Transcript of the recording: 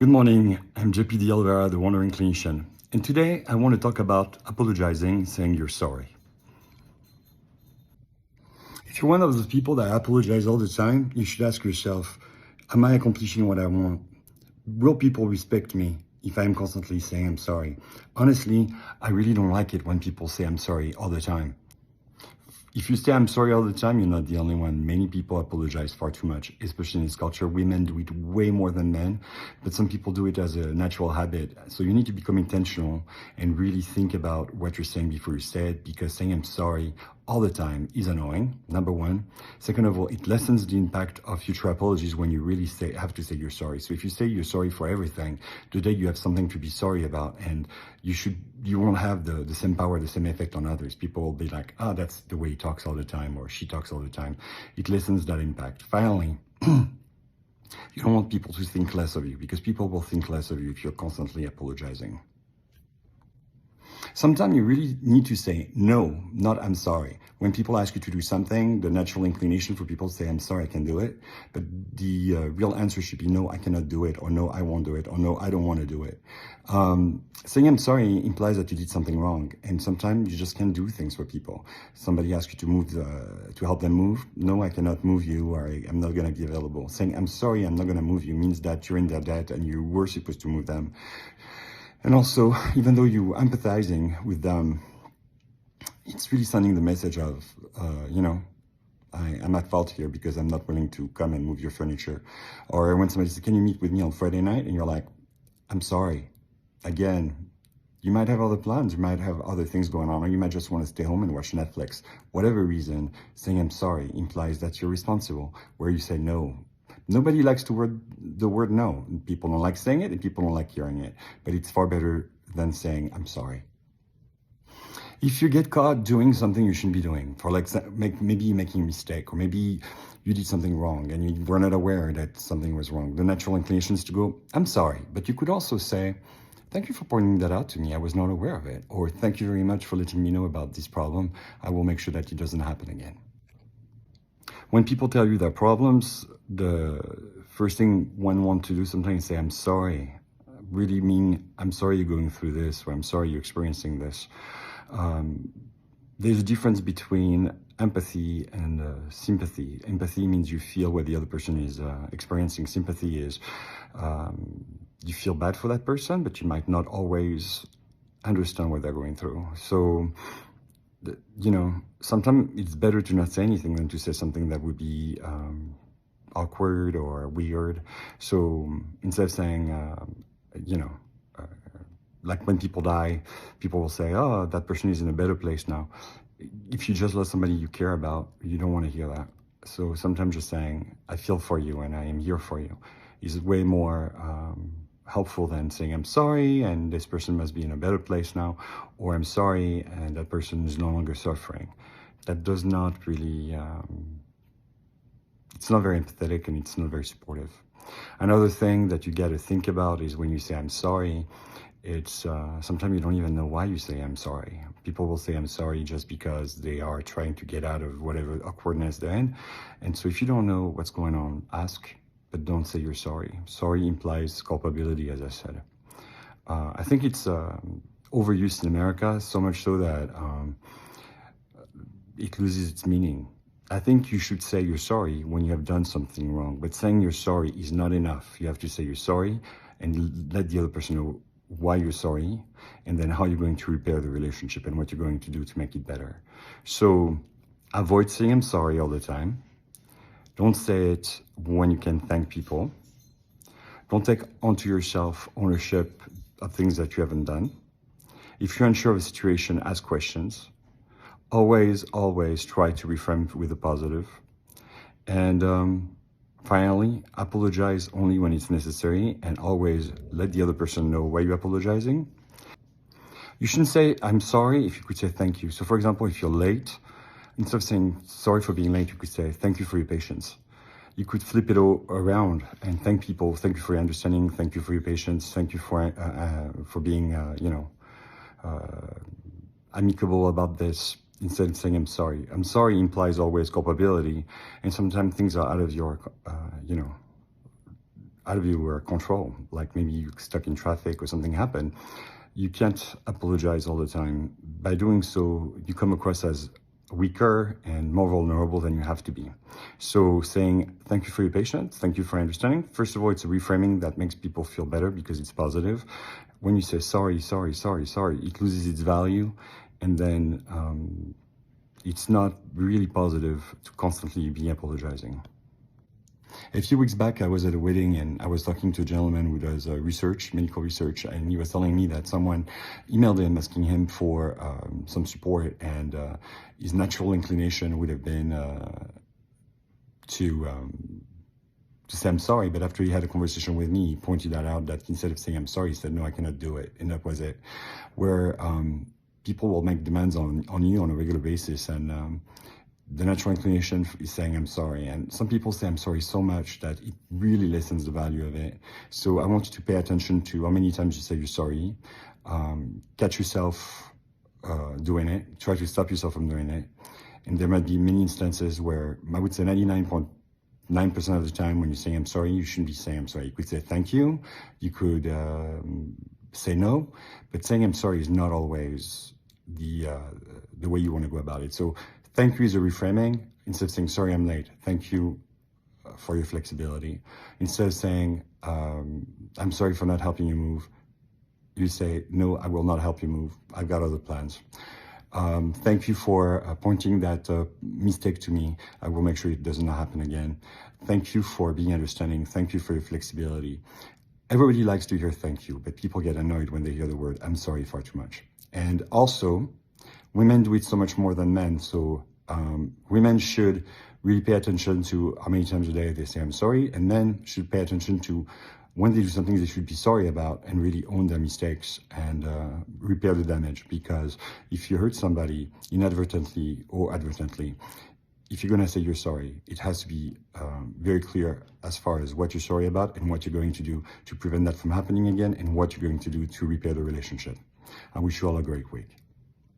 Good morning, I'm JP Alvera, the Wandering Clinician, and today I want to talk about apologizing, saying you're sorry. If you're one of those people that apologize all the time, you should ask yourself, am I accomplishing what I want? Will people respect me if I'm constantly saying I'm sorry? Honestly, I really don't like it when people say I'm sorry all the time. If you say I'm sorry all the time, you're not the only one. Many people apologize far too much, especially in this culture. Women do it way more than men, but some people do it as a natural habit. So you need to become intentional and really think about what you're saying before you say it, because saying I'm sorry all the time is annoying, number one. Second of all, it lessens the impact of future apologies when you really have to say you're sorry. So if you say you're sorry for everything, today you have something to be sorry about, and you won't have the same power, the same effect on others. People will be like, that's the way he talks all the time, or she talks all the time. It lessens that impact. Finally, you don't want people to think less of you, because people will think less of you if you're constantly apologizing. Sometimes you really need to say no, not I'm sorry. When people ask you to do something, the natural inclination for people to say, I'm sorry, I can do it. But the real answer should be, no, I cannot do it, or no, I won't do it, or no, I don't want to do it. Saying I'm sorry implies that you did something wrong. And sometimes you just can't do things for people. Somebody asks you to move, to help them move. No, I cannot move you, or I'm not going to be available. Saying I'm sorry, I'm not going to move you means that you're in their debt and you were supposed to move them. And also, even though you're empathizing with them, it's really sending the message of, I'm at fault here because I'm not willing to come and move your furniture. Or when somebody says, can you meet with me on Friday night? And you're like, I'm sorry. Again, you might have other plans, you might have other things going on, or you might just want to stay home and watch Netflix. Whatever reason, saying I'm sorry implies that you're responsible, where you say no. Nobody likes the word no. People don't like saying it and people don't like hearing it, but it's far better than saying I'm sorry. If you get caught doing something you shouldn't be doing, for like maybe making a mistake, or maybe you did something wrong and you were not aware that something was wrong, the natural inclination is to go, I'm sorry. But you could also say, thank you for pointing that out to me. I was not aware of it. Or thank you very much for letting me know about this problem. I will make sure that it doesn't happen again. When people tell you their problems, the first thing one wants to do sometimes is say, I'm sorry. Really mean, I'm sorry you're going through this, or I'm sorry you're experiencing this. There's a difference between empathy and sympathy. Empathy means you feel what the other person is experiencing. Sympathy is you feel bad for that person, but you might not always understand what they're going through. So, sometimes it's better to not say anything than to say something that would be awkward or weird. So instead of saying, like when people die, people will say, oh, that person is in a better place now. If you just lost somebody you care about, you don't want to hear that. So sometimes just saying, I feel for you and I am here for you is way more helpful than saying, I'm sorry and this person must be in a better place now, or I'm sorry and that person is no longer suffering. That does not really, it's not very empathetic and it's not very supportive. Another thing that you got to think about is when you say, I'm sorry, it's sometimes you don't even know why you say I'm sorry. People will say I'm sorry just because they are trying to get out of whatever awkwardness they're in. And so if you don't know what's going on, ask, but don't say you're sorry. Sorry implies culpability, as I said. I think it's overused in America, so much so that it loses its meaning. I think you should say you're sorry when you have done something wrong, but saying you're sorry is not enough. You have to say you're sorry and let the other person know why you're sorry, and then how you're going to repair the relationship and what you're going to do to make it better. So avoid saying I'm sorry all the time. Don't say it when you can thank people. Don't take onto yourself ownership of things that you haven't done. If you're unsure of a situation, ask questions. Always try to reframe with a positive. And finally, apologize only when it's necessary, and always let the other person know why you're apologizing. You shouldn't say, I'm sorry, if you could say thank you. So for example, if you're late, instead of saying sorry for being late, you could say thank you for your patience. You could flip it all around and thank people. Thank you for your understanding. Thank you for your patience. Thank you for being, amicable about this. Instead of saying I'm sorry. I'm sorry implies always culpability, and sometimes things are out of your, out of your control, like maybe you're stuck in traffic or something happened. You can't apologize all the time. By doing so, you come across as weaker and more vulnerable than you have to be. So saying, thank you for your patience, thank you for understanding. First of all, it's a reframing that makes people feel better because it's positive. When you say sorry, sorry, sorry, sorry, it loses its value. And then it's not really positive to constantly be apologizing. A few weeks back, I was at a wedding and I was talking to a gentleman who does research, medical research, and he was telling me that someone emailed him asking him for some support, and his natural inclination would have been to say I'm sorry, but after he had a conversation with me, he pointed that out, that instead of saying I'm sorry, he said, no, I cannot do it, and that was it. Where people will make demands on you on a regular basis, and the natural inclination is saying I'm sorry. And some people say I'm sorry so much that it really lessens the value of it. So I want you to pay attention to how many times you say you're sorry. Catch yourself doing it. Try to stop yourself from doing it. And there might be many instances where I would say 99.9% of the time when you're saying I'm sorry, you shouldn't be saying I'm sorry. You could say thank you. You could say no. But saying I'm sorry is not always the way you want to go about it. So thank you is a reframing. Instead of saying, sorry, I'm late, thank you for your flexibility. Instead of saying, I'm sorry for not helping you move, you say, no, I will not help you move. I've got other plans. Thank you for pointing that mistake to me. I will make sure it does not happen again. Thank you for being understanding. Thank you for your flexibility. Everybody likes to hear thank you, but people get annoyed when they hear the word I'm sorry far too much. And also, women do it so much more than men. So women should really pay attention to how many times a day they say I'm sorry, and men should pay attention to when they do something they should be sorry about and really own their mistakes and repair the damage. Because if you hurt somebody inadvertently or advertently, if you're going to say you're sorry, it has to be very clear as far as what you're sorry about and what you're going to do to prevent that from happening again and what you're going to do to repair the relationship. I wish you all a great week.